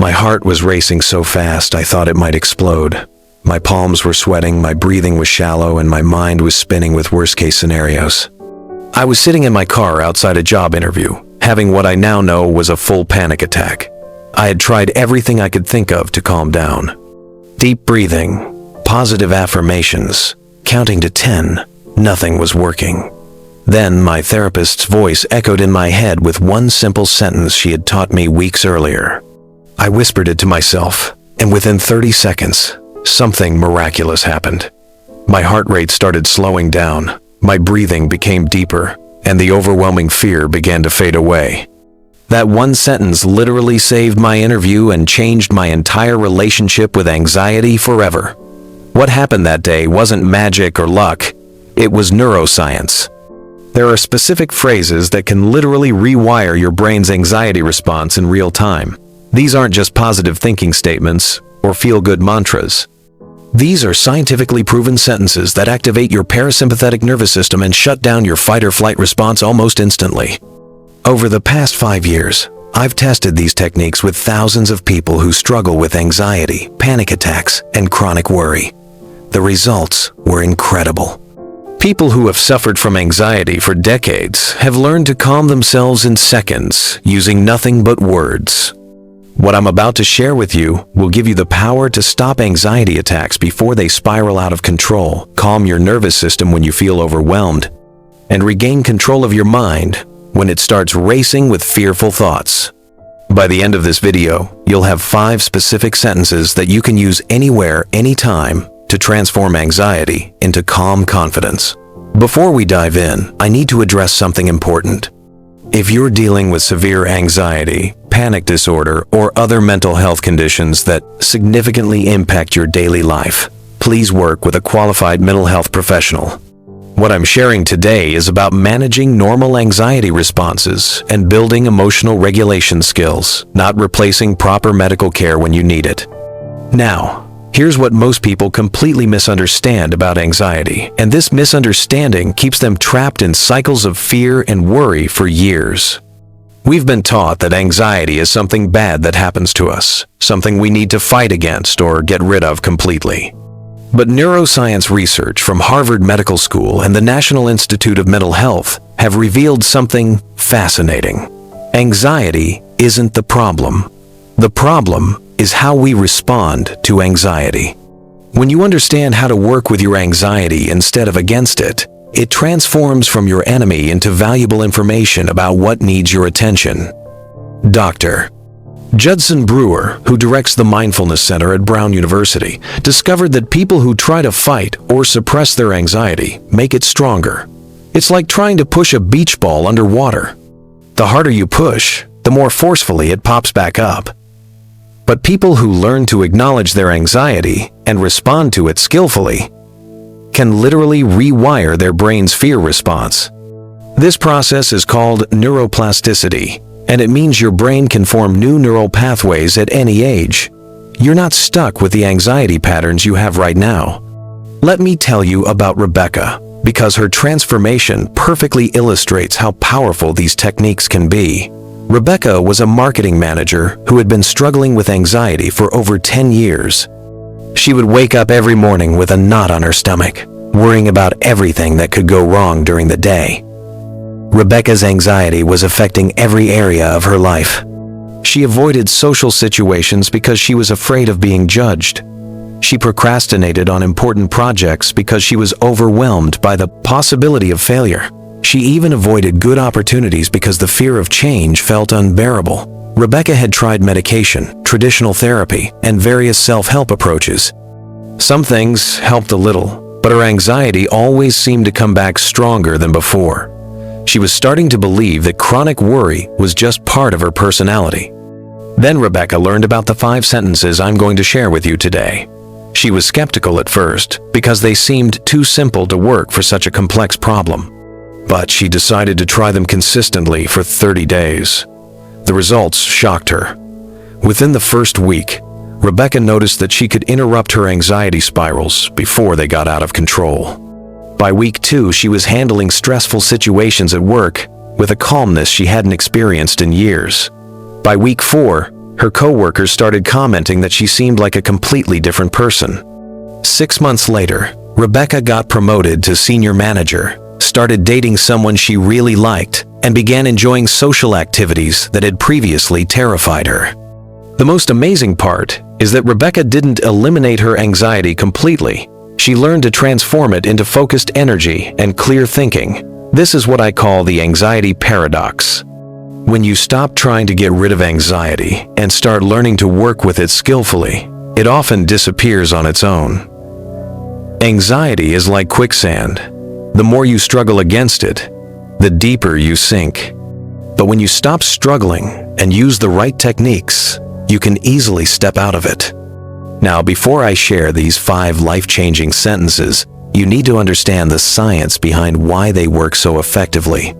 My heart was racing so fast I thought it might explode. My palms were sweating, my breathing was shallow, and my mind was spinning with worst-case scenarios. I was sitting in my car outside a job interview, having what I now know was a full panic attack. I had tried everything I could think of to calm down. Deep breathing, positive affirmations, counting to 10, nothing was working. Then my therapist's voice echoed in my head with one simple sentence she had taught me weeks earlier. I whispered it to myself, and within 30 seconds, something miraculous happened. My heart rate started slowing down, my breathing became deeper, and the overwhelming fear began to fade away. That one sentence literally saved my interview and changed my entire relationship with anxiety forever. What happened that day wasn't magic or luck, it was neuroscience. There are specific phrases that can literally rewire your brain's anxiety response in real time. These aren't just positive thinking statements or feel-good mantras. These are scientifically proven sentences that activate your parasympathetic nervous system and shut down your fight-or-flight response almost instantly. Over the past 5 years, I've tested these techniques with thousands of people who struggle with anxiety, panic attacks, and chronic worry. The results were incredible. People who have suffered from anxiety for decades have learned to calm themselves in seconds using nothing but words. What I'm about to share with you will give you the power to stop anxiety attacks before they spiral out of control, calm your nervous system when you feel overwhelmed, and regain control of your mind when it starts racing with fearful thoughts. By the end of this video, you'll have 5 specific sentences that you can use anywhere, anytime, to transform anxiety into calm confidence. Before we dive in, I need to address something important. If you're dealing with severe anxiety, panic disorder, or other mental health conditions that significantly impact your daily life, please work with a qualified mental health professional. What I'm sharing today is about managing normal anxiety responses and building emotional regulation skills, not replacing proper medical care when you need it. Now, here's what most people completely misunderstand about anxiety, and this misunderstanding keeps them trapped in cycles of fear and worry for years. We've been taught that anxiety is something bad that happens to us, something we need to fight against or get rid of completely. But neuroscience research from Harvard Medical School and the National Institute of Mental Health have revealed something fascinating. Anxiety isn't the problem. The problem is how we respond to anxiety. When you understand how to work with your anxiety instead of against it, it transforms from your enemy into valuable information about what needs your attention. Dr. Judson Brewer, who directs the Mindfulness Center at Brown University, discovered that people who try to fight or suppress their anxiety make it stronger. It's like trying to push a beach ball underwater. The harder you push, the more forcefully it pops back up. But people who learn to acknowledge their anxiety and respond to it skillfully can literally rewire their brain's fear response. This process is called neuroplasticity, and it means your brain can form new neural pathways at any age. You're not stuck with the anxiety patterns you have right now. Let me tell you about Rebecca, because her transformation perfectly illustrates how powerful these techniques can be. Rebecca was a marketing manager who had been struggling with anxiety for over 10 years. She would wake up every morning with a knot on her stomach, worrying about everything that could go wrong during the day. Rebecca's anxiety was affecting every area of her life. She avoided social situations because she was afraid of being judged. She procrastinated on important projects because she was overwhelmed by the possibility of failure. She even avoided good opportunities because the fear of change felt unbearable. Rebecca had tried medication, traditional therapy, and various self-help approaches. Some things helped a little, but her anxiety always seemed to come back stronger than before. She was starting to believe that chronic worry was just part of her personality. Then Rebecca learned about the 5 sentences I'm going to share with you today. She was skeptical at first because they seemed too simple to work for such a complex problem. But she decided to try them consistently for 30 days. The results shocked her. Within the first week, Rebecca noticed that she could interrupt her anxiety spirals before they got out of control. By week 2, she was handling stressful situations at work with a calmness she hadn't experienced in years. By week 4, Her coworkers started commenting that she seemed like a completely different person. 6 months later, Rebecca got promoted to senior manager, started dating someone she really liked, and began enjoying social activities that had previously terrified her. The most amazing part is that Rebecca didn't eliminate her anxiety completely. She learned to transform it into focused energy and clear thinking. This is what I call the anxiety paradox. When you stop trying to get rid of anxiety and start learning to work with it skillfully, it often disappears on its own. Anxiety is like quicksand. The more you struggle against it, the deeper you sink. But when you stop struggling and use the right techniques, you can easily step out of it. Now, before I share these 5 life-changing sentences, you need to understand the science behind why they work so effectively.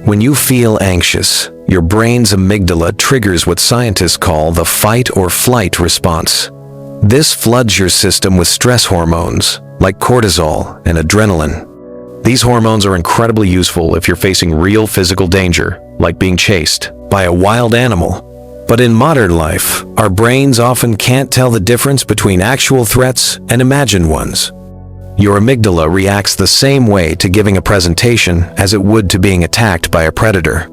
When you feel anxious, your brain's amygdala triggers what scientists call the fight or flight response. This floods your system with stress hormones, like cortisol and adrenaline. These hormones are incredibly useful if you're facing real physical danger, like being chased by a wild animal. But in modern life, our brains often can't tell the difference between actual threats and imagined ones. Your amygdala reacts the same way to giving a presentation as it would to being attacked by a predator.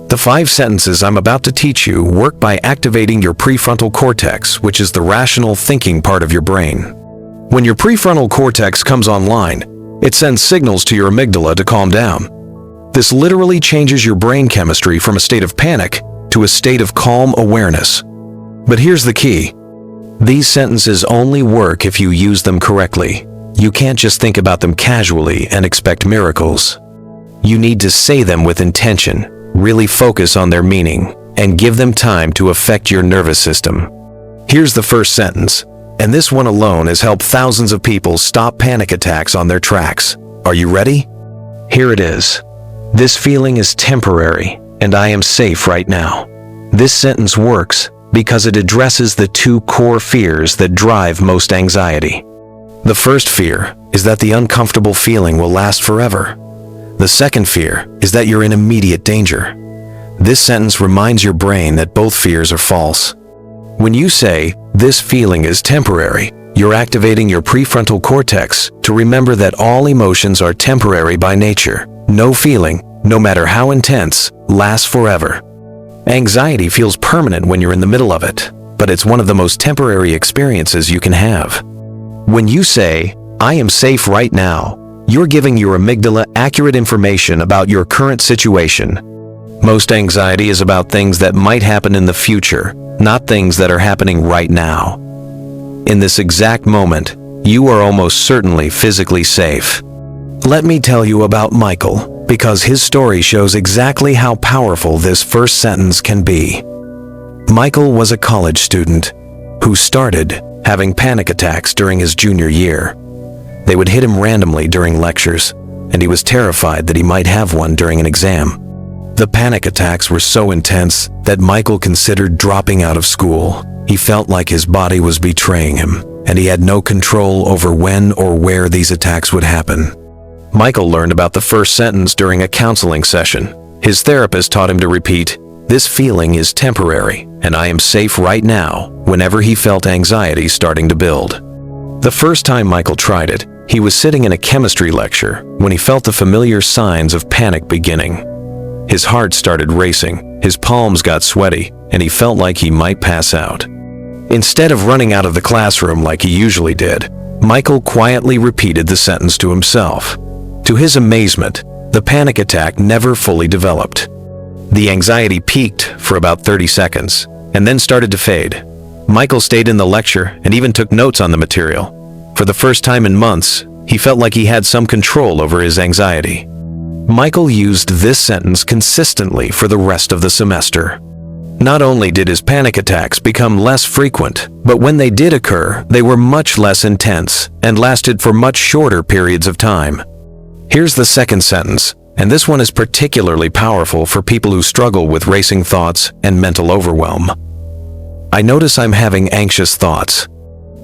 The 5 sentences I'm about to teach you work by activating your prefrontal cortex, which is the rational thinking part of your brain. When your prefrontal cortex comes online, it sends signals to your amygdala to calm down. This literally changes your brain chemistry from a state of panic to a state of calm awareness. But here's the key. These sentences only work if you use them correctly. You can't just think about them casually and expect miracles. You need to say them with intention, really focus on their meaning, and give them time to affect your nervous system. Here's the first sentence, and this one alone has helped thousands of people stop panic attacks on their tracks. Are you ready? Here it is. This feeling is temporary, and I am safe right now. This sentence works because it addresses the 2 core fears that drive most anxiety. The first fear is that the uncomfortable feeling will last forever. The second fear is that you're in immediate danger. This sentence reminds your brain that both fears are false. When you say, "This feeling is temporary," you're activating your prefrontal cortex to remember that all emotions are temporary by nature. No feeling, no matter how intense, lasts forever. Anxiety feels permanent when you're in the middle of it, but it's one of the most temporary experiences you can have. When you say, "I am safe right now," you're giving your amygdala accurate information about your current situation. Most anxiety is about things that might happen in the future, not things that are happening right now. In this exact moment, you are almost certainly physically safe. Let me tell you about Michael, because his story shows exactly how powerful this first sentence can be. Michael was a college student who started having panic attacks during his junior year. They would hit him randomly during lectures, and he was terrified that he might have one during an exam. The panic attacks were so intense that Michael considered dropping out of school. He felt like his body was betraying him, and he had no control over when or where these attacks would happen. Michael learned about the first sentence during a counseling session. His therapist taught him to repeat, "This feeling is temporary, and I am safe right now," whenever he felt anxiety starting to build. The first time Michael tried it, he was sitting in a chemistry lecture when he felt the familiar signs of panic beginning. His heart started racing, his palms got sweaty, and he felt like he might pass out. Instead of running out of the classroom like he usually did, Michael quietly repeated the sentence to himself. To his amazement, the panic attack never fully developed. The anxiety peaked for about 30 seconds, and then started to fade. Michael stayed in the lecture and even took notes on the material. For the first time in months, he felt like he had some control over his anxiety. Michael used this sentence consistently for the rest of the semester. Not only did his panic attacks become less frequent, but when they did occur, they were much less intense and lasted for much shorter periods of time. Here's the second sentence, and this one is particularly powerful for people who struggle with racing thoughts and mental overwhelm. I notice I'm having anxious thoughts.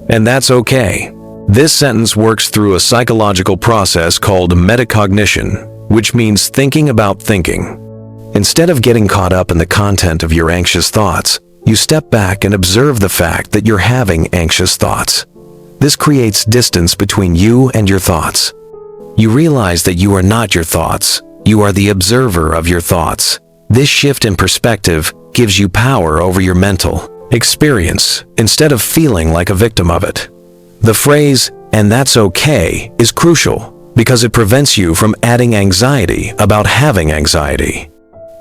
And that's okay. This sentence works through a psychological process called metacognition, which means thinking about thinking. Instead of getting caught up in the content of your anxious thoughts, you step back and observe the fact that you're having anxious thoughts. This creates distance between you and your thoughts. You realize that you are not your thoughts, you are the observer of your thoughts. This shift in perspective gives you power over your mental experience instead of feeling like a victim of it. The phrase, "and that's okay," is crucial because it prevents you from adding anxiety about having anxiety.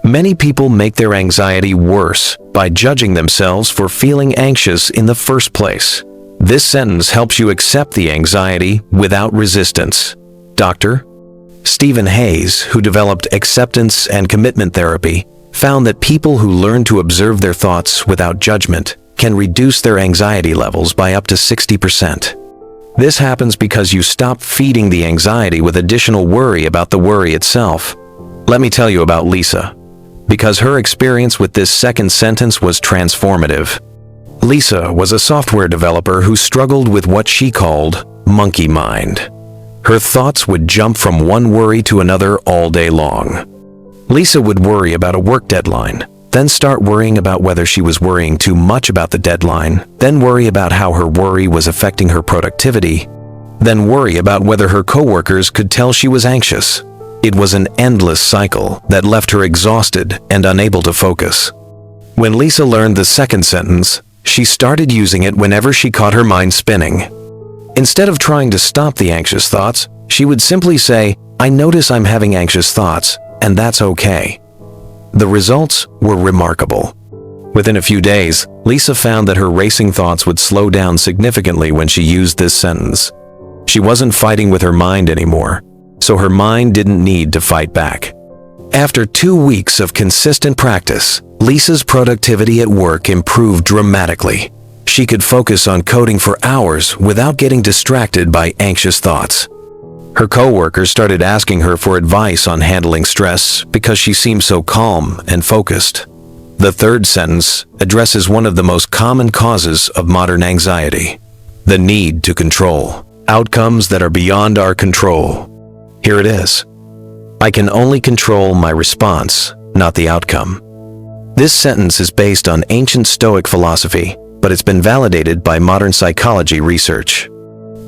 Many people make their anxiety worse by judging themselves for feeling anxious in the first place. This sentence helps you accept the anxiety without resistance. Dr. Stephen Hayes, who developed acceptance and commitment therapy, found that people who learn to observe their thoughts without judgment can reduce their anxiety levels by up to 60%. This happens because you stop feeding the anxiety with additional worry about the worry itself. Let me tell you about Lisa, because her experience with this second sentence was transformative. Lisa was a software developer who struggled with what she called monkey mind. Her thoughts would jump from one worry to another all day long. Lisa would worry about a work deadline, then start worrying about whether she was worrying too much about the deadline, then worry about how her worry was affecting her productivity, then worry about whether her coworkers could tell she was anxious. It was an endless cycle that left her exhausted and unable to focus. When Lisa learned the second sentence, she started using it whenever she caught her mind spinning. Instead of trying to stop the anxious thoughts, she would simply say, "I notice I'm having anxious thoughts, and that's okay." The results were remarkable. Within a few days, Lisa found that her racing thoughts would slow down significantly when she used this sentence. She wasn't fighting with her mind anymore, so her mind didn't need to fight back. After 2 weeks of consistent practice, Lisa's productivity at work improved dramatically. She could focus on coding for hours without getting distracted by anxious thoughts. Her coworkers started asking her for advice on handling stress because she seemed so calm and focused. The third sentence addresses one of the most common causes of modern anxiety: the need to control outcomes that are beyond our control. Here it is. I can only control my response, not the outcome. This sentence is based on ancient Stoic philosophy, but it's been validated by modern psychology research.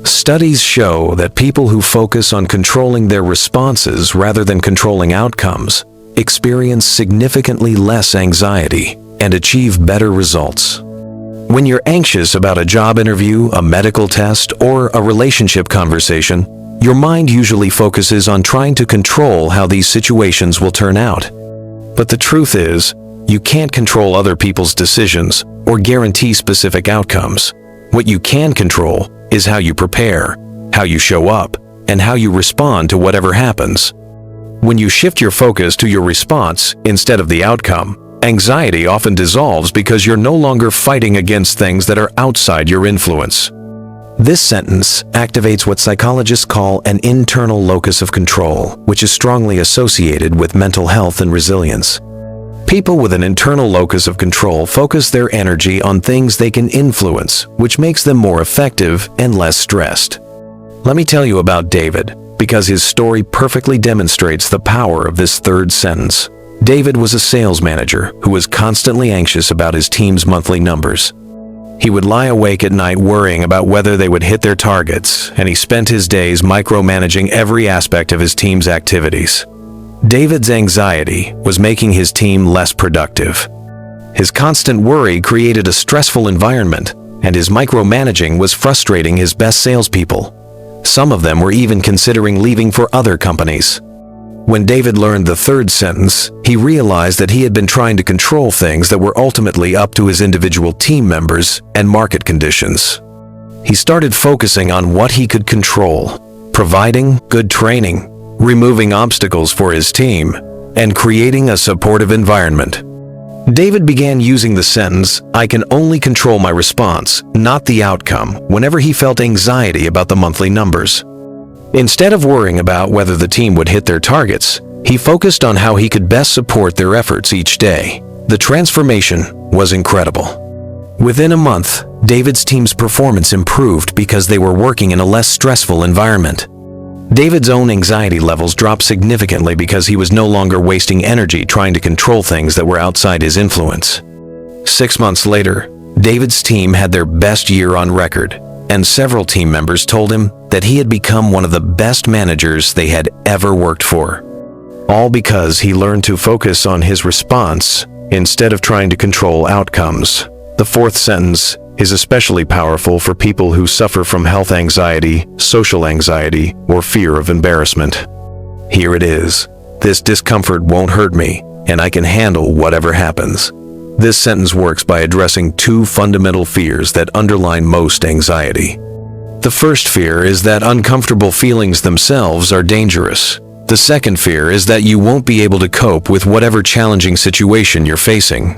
Studies show that people who focus on controlling their responses rather than controlling outcomes experience significantly less anxiety and achieve better results. When you're anxious about a job interview, a medical test, or a relationship conversation, your mind usually focuses on trying to control how these situations will turn out. But the truth is, you can't control other people's decisions or guarantee specific outcomes. What you can control is how you prepare, how you show up, and how you respond to whatever happens. When you shift your focus to your response instead of the outcome, anxiety often dissolves because you're no longer fighting against things that are outside your influence. This sentence activates what psychologists call an internal locus of control, which is strongly associated with mental health and resilience. People with an internal locus of control focus their energy on things they can influence, which makes them more effective and less stressed. Let me tell you about David, because his story perfectly demonstrates the power of this third sentence. David was a sales manager who was constantly anxious about his team's monthly numbers. He would lie awake at night worrying about whether they would hit their targets, and he spent his days micromanaging every aspect of his team's activities. David's anxiety was making his team less productive. His constant worry created a stressful environment, and his micromanaging was frustrating his best salespeople. Some of them were even considering leaving for other companies. When David learned the third sentence, he realized that he had been trying to control things that were ultimately up to his individual team members and market conditions. He started focusing on what he could control, providing good training, removing obstacles for his team, and creating a supportive environment. David began using the sentence, "I can only control my response, not the outcome," whenever he felt anxiety about the monthly numbers. Instead of worrying about whether the team would hit their targets, he focused on how he could best support their efforts each day. The transformation was incredible. Within a month, David's team's performance improved because they were working in a less stressful environment. David's own anxiety levels dropped significantly because he was no longer wasting energy trying to control things that were outside his influence. 6 months later, David's team had their best year on record, and several team members told him that he had become one of the best managers they had ever worked for. All because he learned to focus on his response instead of trying to control outcomes. The fourth sentence is especially powerful for people who suffer from health anxiety, social anxiety, or fear of embarrassment. Here it is. This discomfort won't hurt me, and I can handle whatever happens. This sentence works by addressing two fundamental fears that underline most anxiety. The first fear is that uncomfortable feelings themselves are dangerous. The second fear is that you won't be able to cope with whatever challenging situation you're facing.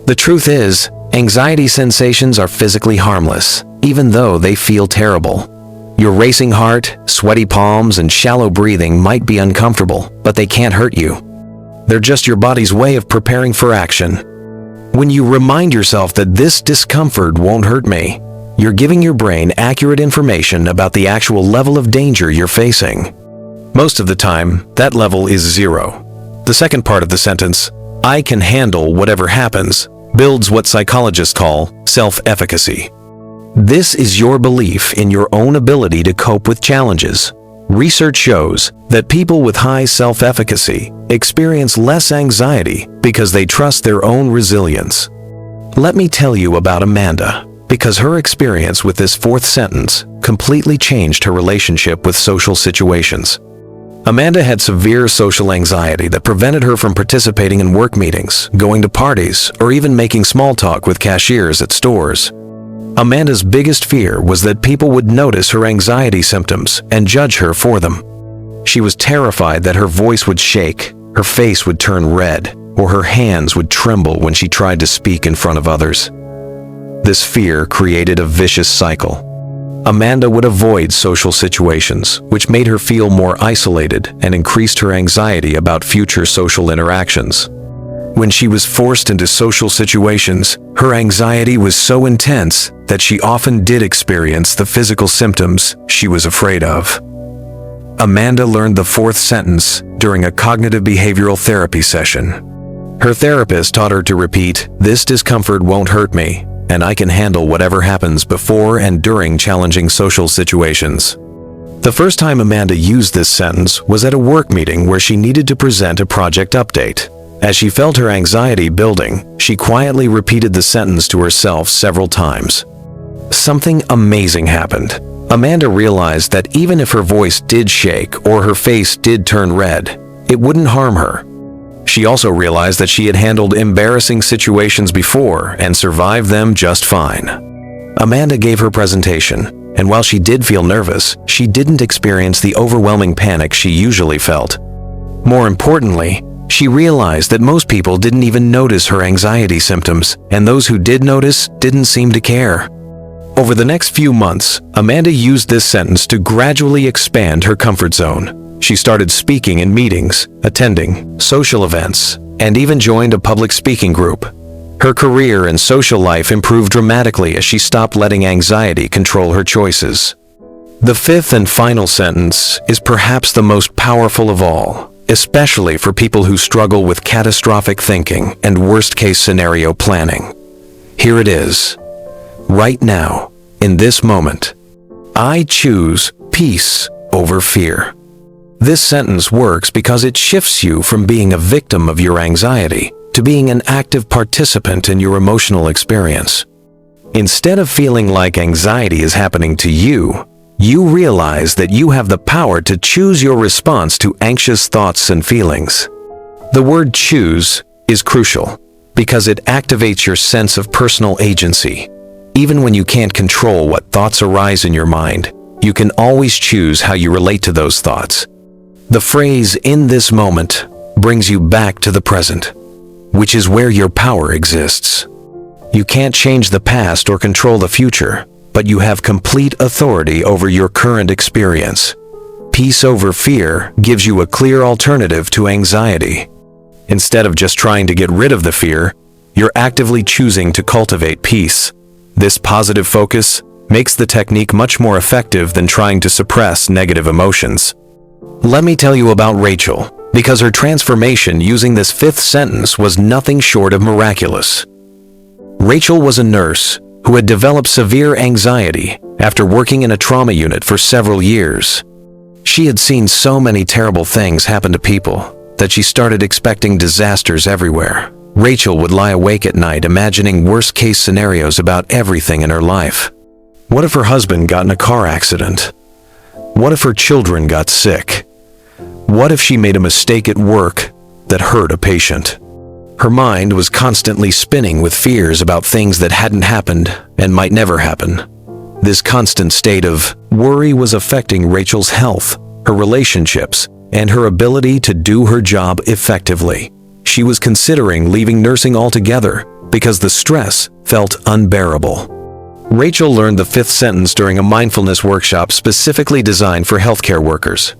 The truth is, anxiety sensations are physically harmless, even though they feel terrible. Your racing heart, sweaty palms, and shallow breathing might be uncomfortable, but they can't hurt you. They're just your body's way of preparing for action. When you remind yourself that this discomfort won't hurt me, you're giving your brain accurate information about the actual level of danger you're facing. Most of the time, that level is 0. The second part of the sentence, I can handle whatever happens, builds what psychologists call self-efficacy. This is your belief in your own ability to cope with challenges. Research shows that people with high self-efficacy experience less anxiety because they trust their own resilience. Let me tell you about Amanda, because her experience with this fourth sentence completely changed her relationship with social situations. Amanda had severe social anxiety that prevented her from participating in work meetings, going to parties, or even making small talk with cashiers at stores. Amanda's biggest fear was that people would notice her anxiety symptoms and judge her for them. She was terrified that her voice would shake, her face would turn red, or her hands would tremble when she tried to speak in front of others. This fear created a vicious cycle. Amanda would avoid social situations, which made her feel more isolated and increased her anxiety about future social interactions. When she was forced into social situations, her anxiety was so intense that she often did experience the physical symptoms she was afraid of. Amanda learned the fourth sentence during a cognitive behavioral therapy session. Her therapist taught her to repeat, "This discomfort won't hurt me, and I can handle whatever happens before and during challenging social situations." The first time Amanda used this sentence was at a work meeting where she needed to present a project update. As she felt her anxiety building, she quietly repeated the sentence to herself several times. Something amazing happened. Amanda realized that even if her voice did shake or her face did turn red, it wouldn't harm her. She also realized that she had handled embarrassing situations before and survived them just fine. Amanda gave her presentation, and while she did feel nervous, she didn't experience the overwhelming panic she usually felt. More importantly, she realized that most people didn't even notice her anxiety symptoms, and those who did notice didn't seem to care. Over the next few months, Amanda used this sentence to gradually expand her comfort zone. She started speaking in meetings, attending social events, and even joined a public speaking group. Her career and social life improved dramatically as she stopped letting anxiety control her choices. The fifth and final sentence is perhaps the most powerful of all, especially for people who struggle with catastrophic thinking and worst-case scenario planning. Here it is. Right now, in this moment, I choose peace over fear. This sentence works because it shifts you from being a victim of your anxiety to being an active participant in your emotional experience. Instead of feeling like anxiety is happening to you, you realize that you have the power to choose your response to anxious thoughts and feelings. The word choose is crucial because it activates your sense of personal agency. Even when you can't control what thoughts arise in your mind, you can always choose how you relate to those thoughts. The phrase "in this moment" brings you back to the present, which is where your power exists. You can't change the past or control the future, but you have complete authority over your current experience. Peace over fear gives you a clear alternative to anxiety. Instead of just trying to get rid of the fear, you're actively choosing to cultivate peace. This positive focus makes the technique much more effective than trying to suppress negative emotions. Let me tell you about Rachel, because her transformation using this fifth sentence was nothing short of miraculous. Rachel was a nurse who had developed severe anxiety after working in a trauma unit for several years. She had seen so many terrible things happen to people that she started expecting disasters everywhere. Rachel would lie awake at night imagining worst-case scenarios about everything in her life. What if her husband got in a car accident? What if her children got sick? What if she made a mistake at work that hurt a patient? Her mind was constantly spinning with fears about things that hadn't happened and might never happen. This constant state of worry was affecting Rachel's health, her relationships, and her ability to do her job effectively. She was considering leaving nursing altogether because the stress felt unbearable. Rachel learned the fifth sentence during a mindfulness workshop specifically designed for healthcare workers.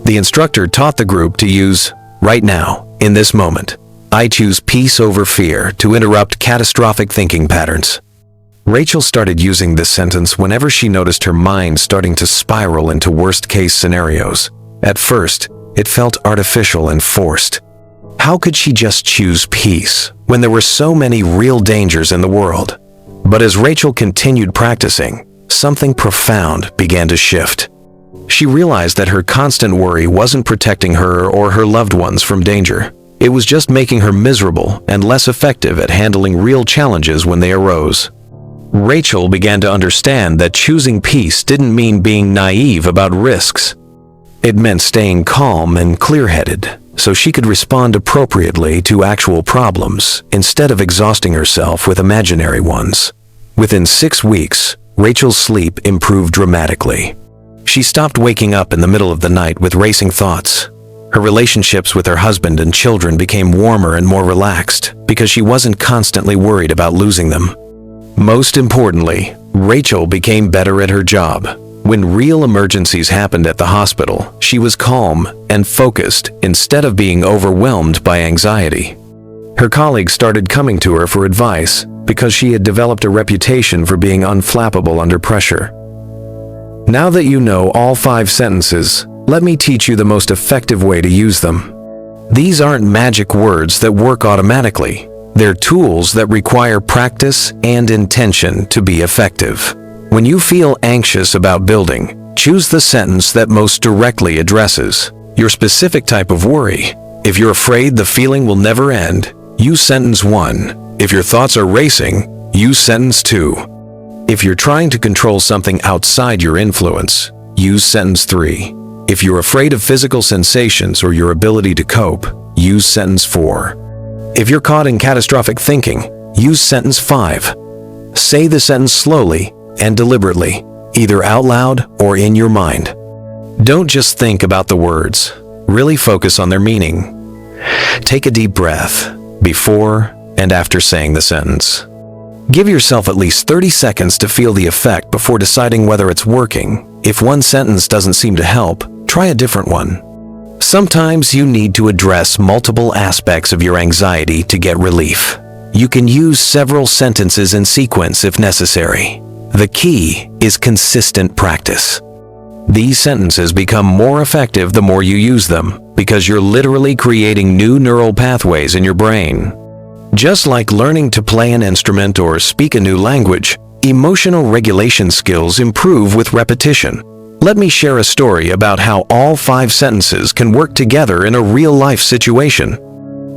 The instructor taught the group to use, "Right now, in this moment, I choose peace over fear to interrupt catastrophic thinking patterns." Rachel started using this sentence whenever she noticed her mind starting to spiral into worst-case scenarios. At first, it felt artificial and forced. How could she just choose peace when there were so many real dangers in the world? But as Rachel continued practicing, something profound began to shift. She realized that her constant worry wasn't protecting her or her loved ones from danger. It was just making her miserable and less effective at handling real challenges when they arose. Rachel began to understand that choosing peace didn't mean being naive about risks. It meant staying calm and clear-headed so she could respond appropriately to actual problems instead of exhausting herself with imaginary ones. Within 6 weeks, Rachel's sleep improved dramatically. She stopped waking up in the middle of the night with racing thoughts. Her relationships with her husband and children became warmer and more relaxed because she wasn't constantly worried about losing them. Most importantly, Rachel became better at her job. When real emergencies happened at the hospital, she was calm and focused instead of being overwhelmed by anxiety. Her colleagues started coming to her for advice because she had developed a reputation for being unflappable under pressure. Now that you know all 5 sentences, let me teach you the most effective way to use them. These aren't magic words that work automatically. They're tools that require practice and intention to be effective. When you feel anxious about building, choose the sentence that most directly addresses your specific type of worry. If you're afraid the feeling will never end, use sentence 1. If your thoughts are racing, use sentence 2. If you're trying to control something outside your influence, use sentence 3. If you're afraid of physical sensations or your ability to cope, use sentence 4. If you're caught in catastrophic thinking, use sentence 5. Say the sentence slowly and deliberately, either out loud or in your mind. Don't just think about the words. Really focus on their meaning. Take a deep breath before and after saying the sentence. Give yourself at least 30 seconds to feel the effect before deciding whether it's working. If one sentence doesn't seem to help, try a different one. Sometimes you need to address multiple aspects of your anxiety to get relief. You can use several sentences in sequence if necessary. The key is consistent practice. These sentences become more effective the more you use them, because you're literally creating new neural pathways in your brain. Just like learning to play an instrument or speak a new language, emotional regulation skills improve with repetition. Let me share a story about how all 5 sentences can work together in a real-life situation.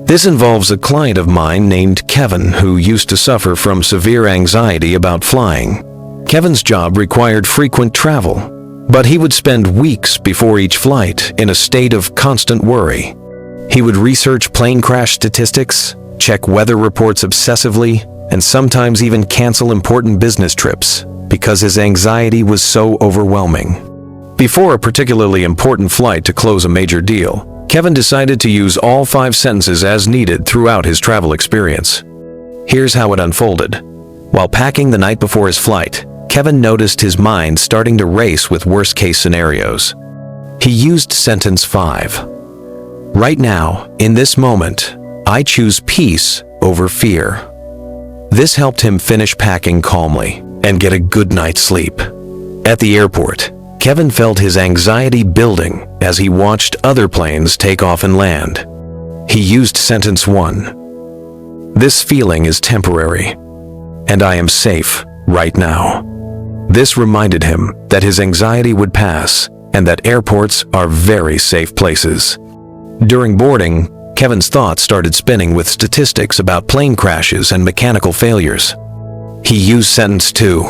This involves a client of mine named Kevin who used to suffer from severe anxiety about flying. Kevin's job required frequent travel, but he would spend weeks before each flight in a state of constant worry. He would research plane crash statistics, check weather reports obsessively, and sometimes even cancel important business trips because his anxiety was so overwhelming. Before a particularly important flight to close a major deal, Kevin decided to use all 5 sentences as needed throughout his travel experience. Here's how it unfolded. While packing the night before his flight, Kevin noticed his mind starting to race with worst-case scenarios. He used sentence 5. Right now, in this moment, I choose peace over fear. This helped him finish packing calmly and get a good night's sleep. At the airport, Kevin felt his anxiety building as he watched other planes take off and land. He used sentence 1. This feeling is temporary. and I am safe right now. This reminded him that his anxiety would pass and that airports are very safe places. During boarding, Kevin's thoughts started spinning with statistics about plane crashes and mechanical failures. He used sentence 2,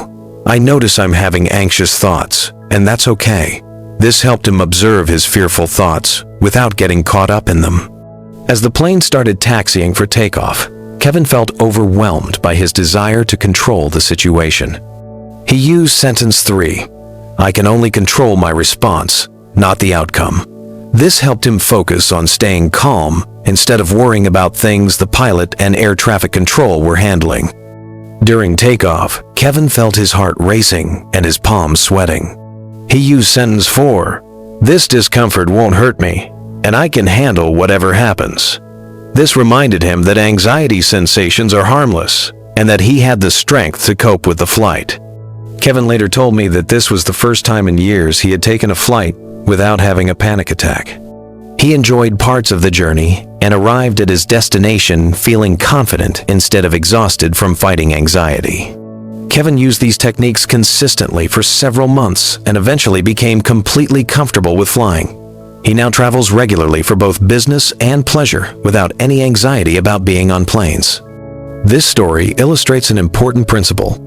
"I notice I'm having anxious thoughts, and that's okay." This helped him observe his fearful thoughts without getting caught up in them. As the plane started taxiing for takeoff, Kevin felt overwhelmed by his desire to control the situation. He used sentence 3, "I can only control my response, not the outcome." This helped him focus on staying calm instead of worrying about things the pilot and air traffic control were handling. During takeoff, Kevin felt his heart racing and his palms sweating. He used sentence 4, "This discomfort won't hurt me, and I can handle whatever happens." This reminded him that anxiety sensations are harmless and that he had the strength to cope with the flight. Kevin later told me that this was the first time in years he had taken a flight without having a panic attack. He enjoyed parts of the journey and arrived at his destination feeling confident instead of exhausted from fighting anxiety. Kevin used these techniques consistently for several months and eventually became completely comfortable with flying. He now travels regularly for both business and pleasure without any anxiety about being on planes. This story illustrates an important principle.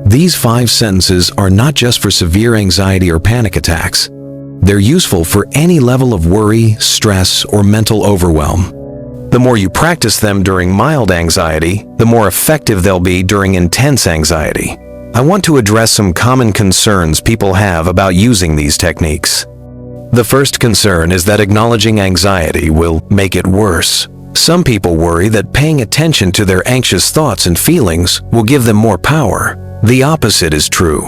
These 5 sentences are not just for severe anxiety or panic attacks. They're useful for any level of worry, stress, or mental overwhelm. The more you practice them during mild anxiety, the more effective they'll be during intense anxiety. I want to address some common concerns people have about using these techniques. The first concern is that acknowledging anxiety will make it worse. Some people worry that paying attention to their anxious thoughts and feelings will give them more power. The opposite is true.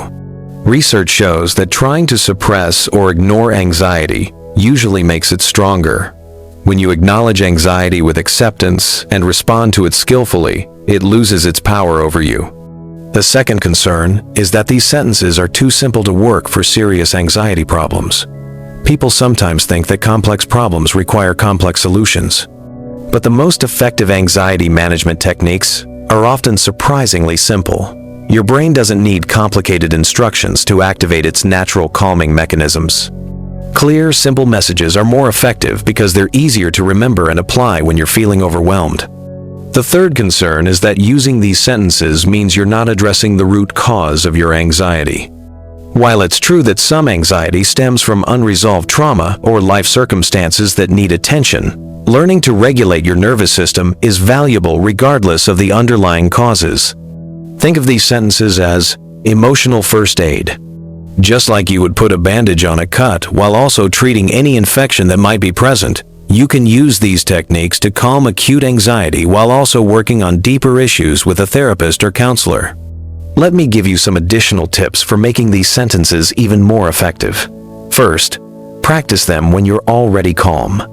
Research shows that trying to suppress or ignore anxiety usually makes it stronger. When you acknowledge anxiety with acceptance and respond to it skillfully, it loses its power over you. The second concern is that these sentences are too simple to work for serious anxiety problems. People sometimes think that complex problems require complex solutions. But the most effective anxiety management techniques are often surprisingly simple. Your brain doesn't need complicated instructions to activate its natural calming mechanisms. Clear, simple messages are more effective because they're easier to remember and apply when you're feeling overwhelmed. The third concern is that using these sentences means you're not addressing the root cause of your anxiety. While it's true that some anxiety stems from unresolved trauma or life circumstances that need attention, learning to regulate your nervous system is valuable regardless of the underlying causes. Think of these sentences as emotional first aid. Just like you would put a bandage on a cut while also treating any infection that might be present, you can use these techniques to calm acute anxiety while also working on deeper issues with a therapist or counselor. Let me give you some additional tips for making these sentences even more effective. First, practice them when you're already calm.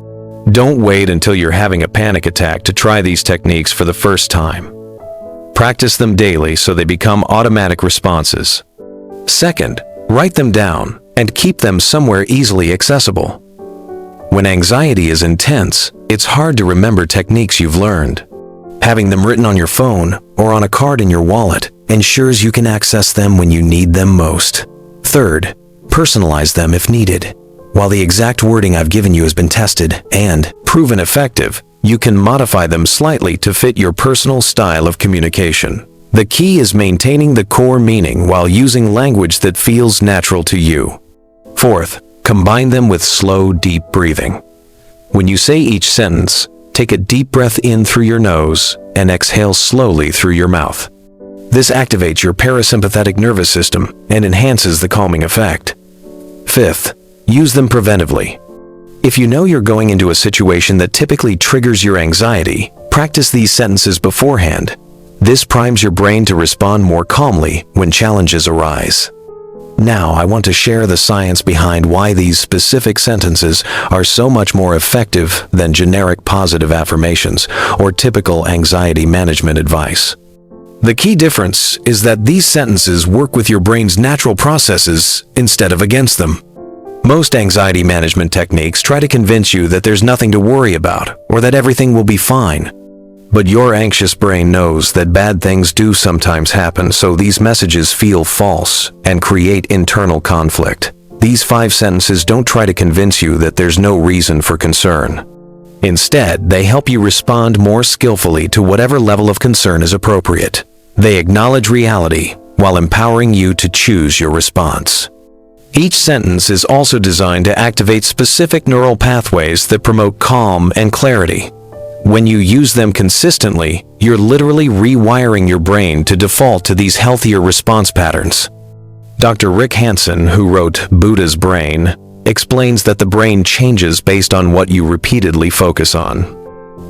Don't wait until you're having a panic attack to try these techniques for the first time. Practice them daily so they become automatic responses. Second, write them down and keep them somewhere easily accessible. When anxiety is intense, it's hard to remember techniques you've learned. Having them written on your phone or on a card in your wallet ensures you can access them when you need them most. Third, personalize them if needed. While the exact wording I've given you has been tested and proven effective, you can modify them slightly to fit your personal style of communication. The key is maintaining the core meaning while using language that feels natural to you. Fourth, combine them with slow, deep breathing. When you say each sentence, take a deep breath in through your nose and exhale slowly through your mouth. This activates your parasympathetic nervous system and enhances the calming effect. Fifth, use them preventively. If you know you're going into a situation that typically triggers your anxiety, practice these sentences beforehand. This primes your brain to respond more calmly when challenges arise. Now, I want to share the science behind why these specific sentences are so much more effective than generic positive affirmations or typical anxiety management advice. The key difference is that these sentences work with your brain's natural processes instead of against them. Most anxiety management techniques try to convince you that there's nothing to worry about or that everything will be fine. But your anxious brain knows that bad things do sometimes happen, so these messages feel false and create internal conflict. These 5 sentences don't try to convince you that there's no reason for concern. Instead, they help you respond more skillfully to whatever level of concern is appropriate. They acknowledge reality while empowering you to choose your response. Each sentence is also designed to activate specific neural pathways that promote calm and clarity. When you use them consistently, you're literally rewiring your brain to default to these healthier response patterns. Dr. Rick Hanson, who wrote Buddha's Brain, explains that the brain changes based on what you repeatedly focus on.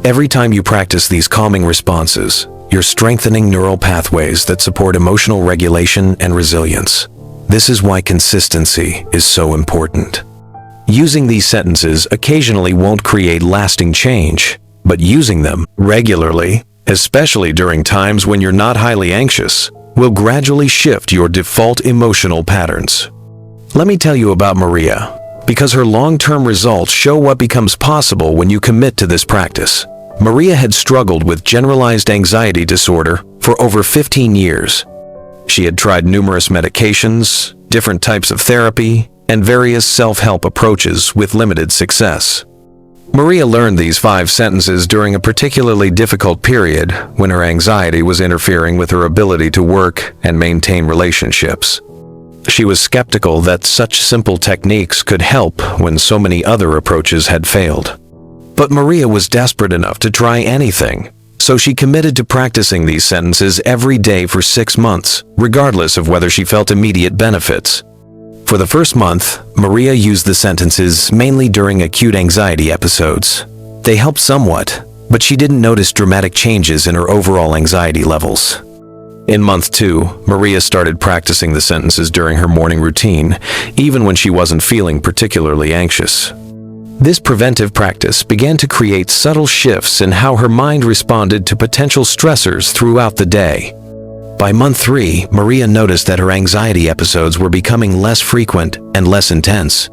Every time you practice these calming responses, you're strengthening neural pathways that support emotional regulation and resilience. This is why consistency is so important. Using these sentences occasionally won't create lasting change, but using them regularly, especially during times when you're not highly anxious, will gradually shift your default emotional patterns. Let me tell you about Maria, because her long-term results show what becomes possible when you commit to this practice. Maria had struggled with generalized anxiety disorder for over 15 years. She had tried numerous medications, different types of therapy, and various self-help approaches with limited success. Maria learned these 5 sentences during a particularly difficult period when her anxiety was interfering with her ability to work and maintain relationships. She was skeptical that such simple techniques could help when so many other approaches had failed. But Maria was desperate enough to try anything, so she committed to practicing these sentences every day for 6 months, regardless of whether she felt immediate benefits. For the first month, Maria used the sentences mainly during acute anxiety episodes. They helped somewhat, but she didn't notice dramatic changes in her overall anxiety levels. In month 2, Maria started practicing the sentences during her morning routine, even when she wasn't feeling particularly anxious. This preventive practice began to create subtle shifts in how her mind responded to potential stressors throughout the day. By month 3, Maria noticed that her anxiety episodes were becoming less frequent and less intense.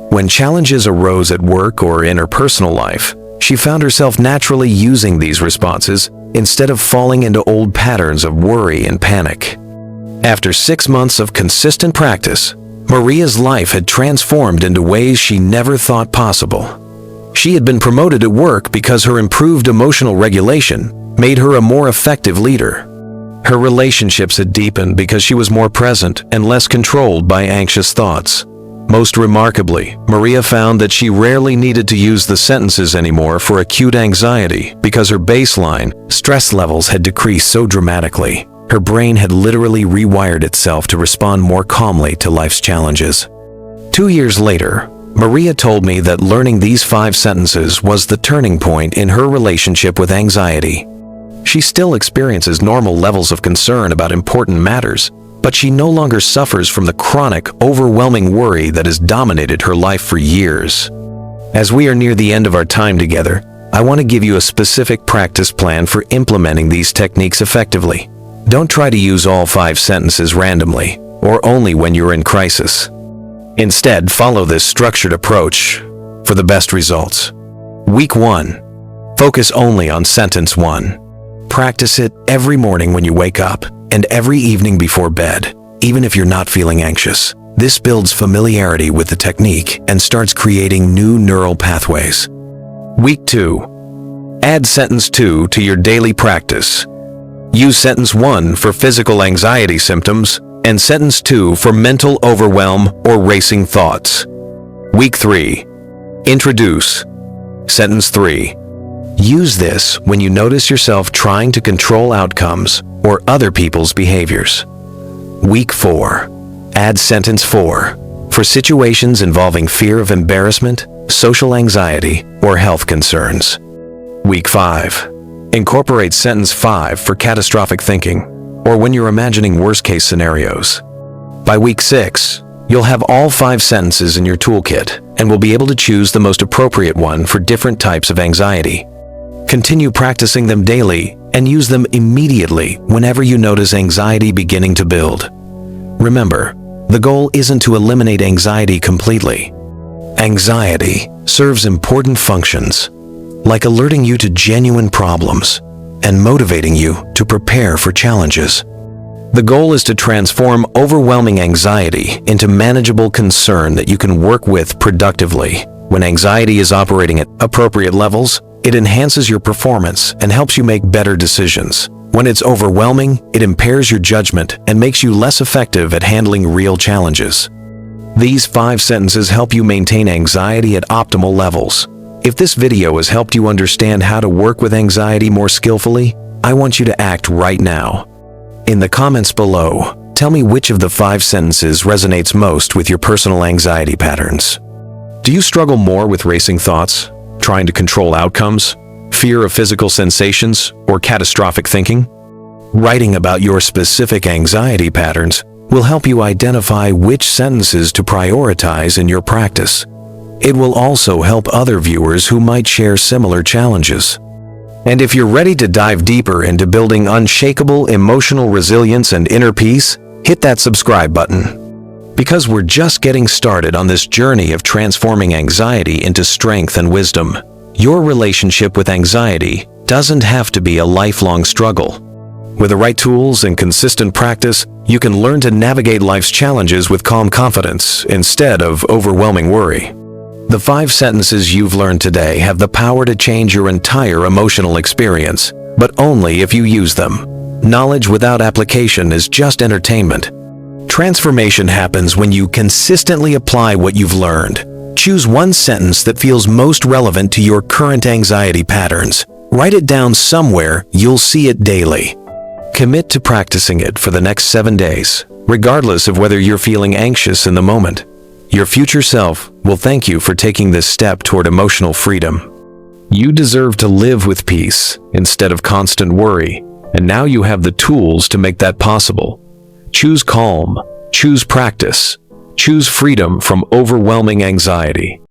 When challenges arose at work or in her personal life, she found herself naturally using these responses instead of falling into old patterns of worry and panic. After 6 months of consistent practice, Maria's life had transformed into ways she never thought possible. She had been promoted at work because her improved emotional regulation made her a more effective leader. Her relationships had deepened because she was more present and less controlled by anxious thoughts. Most remarkably, Maria found that she rarely needed to use the sentences anymore for acute anxiety because her baseline stress levels had decreased so dramatically. Her brain had literally rewired itself to respond more calmly to life's challenges. 2 years later, Maria told me that learning these 5 sentences was the turning point in her relationship with anxiety. She still experiences normal levels of concern about important matters, but she no longer suffers from the chronic, overwhelming worry that has dominated her life for years. As we are near the end of our time together, I want to give you a specific practice plan for implementing these techniques effectively. Don't try to use all 5 sentences randomly, or only when you're in crisis. Instead, follow this structured approach for the best results. Week 1. Focus only on sentence 1. Practice it every morning when you wake up and every evening before bed, even if you're not feeling anxious. This builds familiarity with the technique and starts creating new neural pathways. Week 2. Add sentence 2 to your daily practice. Use sentence 1 for physical anxiety symptoms and sentence 2 for mental overwhelm or racing thoughts. Week 3. Introduce sentence 3. Use this when you notice yourself trying to control outcomes or other people's behaviors. Week 4. Add sentence 4 for situations involving fear of embarrassment, social anxiety, or health concerns. Week 5. Incorporate sentence 5 for catastrophic thinking, or when you're imagining worst-case scenarios. By week 6, you'll have all 5 sentences in your toolkit and will be able to choose the most appropriate one for different types of anxiety. Continue practicing them daily and use them immediately whenever you notice anxiety beginning to build. Remember, the goal isn't to eliminate anxiety completely. Anxiety serves important functions, like alerting you to genuine problems, and motivating you to prepare for challenges. The goal is to transform overwhelming anxiety into manageable concern that you can work with productively. When anxiety is operating at appropriate levels, it enhances your performance and helps you make better decisions. When it's overwhelming, it impairs your judgment and makes you less effective at handling real challenges. These 5 sentences help you maintain anxiety at optimal levels. If this video has helped you understand how to work with anxiety more skillfully, I want you to act right now. In the comments below, tell me which of the 5 sentences resonates most with your personal anxiety patterns. Do you struggle more with racing thoughts, trying to control outcomes, fear of physical sensations, or catastrophic thinking? Writing about your specific anxiety patterns will help you identify which sentences to prioritize in your practice. It will also help other viewers who might share similar challenges. And if you're ready to dive deeper into building unshakable emotional resilience and inner peace, hit that subscribe button. Because we're just getting started on this journey of transforming anxiety into strength and wisdom. Your relationship with anxiety doesn't have to be a lifelong struggle. With the right tools and consistent practice, you can learn to navigate life's challenges with calm confidence instead of overwhelming worry. The 5 sentences you've learned today have the power to change your entire emotional experience, but only if you use them. Knowledge without application is just entertainment. Transformation happens when you consistently apply what you've learned. Choose one sentence that feels most relevant to your current anxiety patterns. Write it down somewhere you'll see it daily. Commit to practicing it for the next 7 days, regardless of whether you're feeling anxious in the moment. Your future self will thank you for taking this step toward emotional freedom. You deserve to live with peace instead of constant worry, and now you have the tools to make that possible. Choose calm, choose practice, choose freedom from overwhelming anxiety.